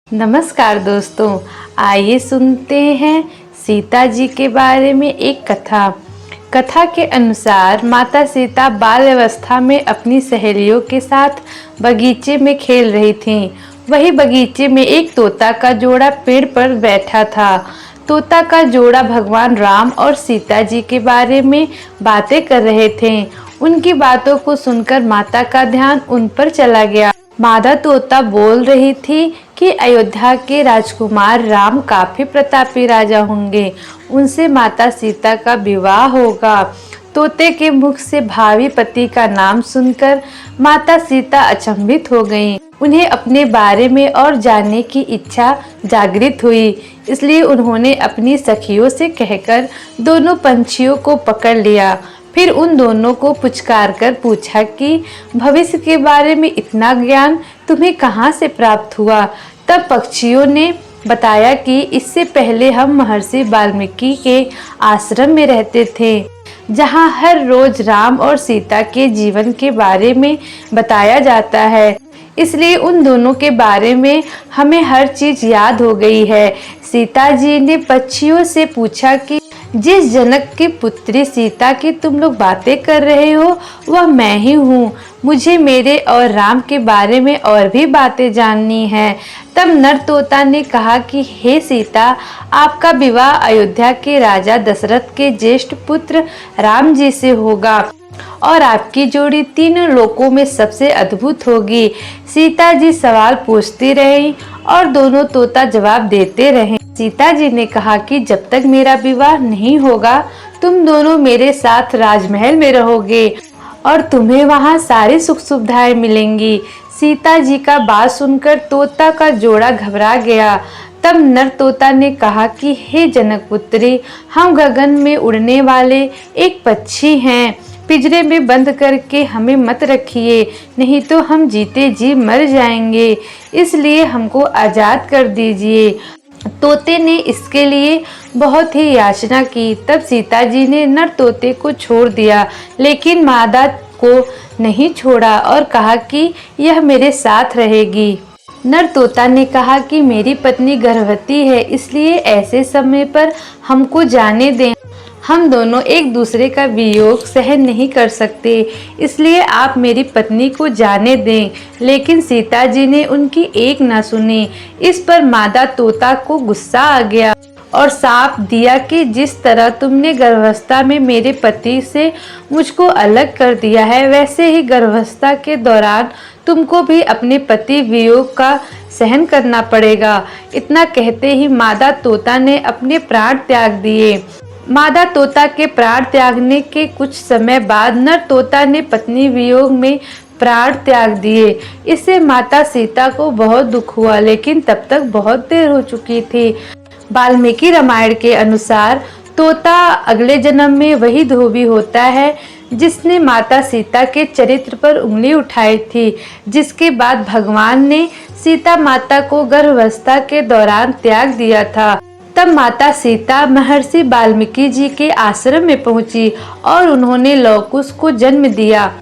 नमस्कार दोस्तों, आइए सुनते हैं सीता जी के बारे में एक कथा। कथा के अनुसार माता सीता बाल अवस्था में अपनी सहेलियों के साथ बगीचे में खेल रही थीं। वही बगीचे में एक तोता का जोड़ा पेड़ पर बैठा था। तोता का जोड़ा भगवान राम और सीता जी के बारे में बातें कर रहे थे। उनकी बातों को सुनकर माता का ध्यान उन पर चला गया। मादा तोता बोल रही थी कि अयोध्या के राजकुमार राम काफी प्रतापी राजा होंगे, उनसे माता सीता का विवाह होगा। तोते के मुख से भावी पति का नाम सुनकर माता सीता अचंभित हो गईं। उन्हें अपने बारे में और जानने की इच्छा जागृत हुई, इसलिए उन्होंने अपनी सखियों से कहकर दोनों पंछियों को पकड़ लिया। फिर उन दोनों को पुचकार कर पूछा कि भविष्य के बारे में इतना ज्ञान तुम्हें कहाँ से प्राप्त हुआ। तब पक्षियों ने बताया कि इससे पहले हम महर्षि वाल्मीकि के आश्रम में रहते थे, जहाँ हर रोज राम और सीता के जीवन के बारे में बताया जाता है, इसलिए उन दोनों के बारे में हमें हर चीज याद हो गई है। सीता जी ने पक्षियों से पूछा कि जिस जनक की पुत्री सीता की तुम लोग बातें कर रहे हो वह मैं ही हूँ। मुझे मेरे और राम के बारे में और भी बातें जाननी है। तब नर तोता ने कहा कि हे सीता, आपका विवाह अयोध्या के राजा दशरथ के ज्येष्ठ पुत्र राम जी से होगा और आपकी जोड़ी तीनों लोकों में सबसे अद्भुत होगी। सीता जी सवाल पूछती रही और दोनों तोता जवाब देते रहे। सीता जी ने कहा कि जब तक मेरा विवाह नहीं होगा तुम दोनों मेरे साथ राजमहल में रहोगे और तुम्हें वहां सारी सुख सुविधाएं मिलेंगी। सीता जी का बात सुनकर तोता का जोड़ा घबरा गया। तब नर तोता ने कहा कि हे जनक पुत्री, हम गगन में उड़ने वाले एक पक्षी हैं, पिंजरे में बंद करके हमें मत रखिए, नहीं तो हम जीते जी मर जाएंगे, इसलिए हमको आजाद कर दीजिए। तोते ने इसके लिए बहुत ही याचना की। तब सीता जी ने नर तोते को छोड़ दिया, लेकिन मादा को नहीं छोड़ा और कहा कि यह मेरे साथ रहेगी। नर तोता ने कहा कि मेरी पत्नी गर्भवती है, इसलिए ऐसे समय पर हमको जाने दें। हम दोनों एक दूसरे का वियोग सहन नहीं कर सकते, इसलिए आप मेरी पत्नी को जाने दें। लेकिन सीता जी ने उनकी एक न सुनी। इस पर मादा तोता को गुस्सा आ गया और शाप दिया कि जिस तरह तुमने गर्भावस्था में मेरे पति से मुझको अलग कर दिया है, वैसे ही गर्भावस्था के दौरान तुमको भी अपने पति वियोग का सहन करना पड़ेगा। इतना कहते ही मादा तोता ने अपने प्राण त्याग दिए। मादा तोता के प्राण त्यागने के कुछ समय बाद नर तोता ने पत्नी वियोग में प्राण त्याग दिए। इससे माता सीता को बहुत दुख हुआ, लेकिन तब तक बहुत देर हो चुकी थी। वाल्मीकि रामायण के अनुसार तोता अगले जन्म में वही धोबी होता है जिसने माता सीता के चरित्र पर उंगली उठाई थी, जिसके बाद भगवान ने सीता माता को गर्भावस्था के दौरान त्याग दिया था। तब माता सीता महर्षि वाल्मीकि जी के आश्रम में पहुंची और उन्होंने लव कुश को जन्म दिया।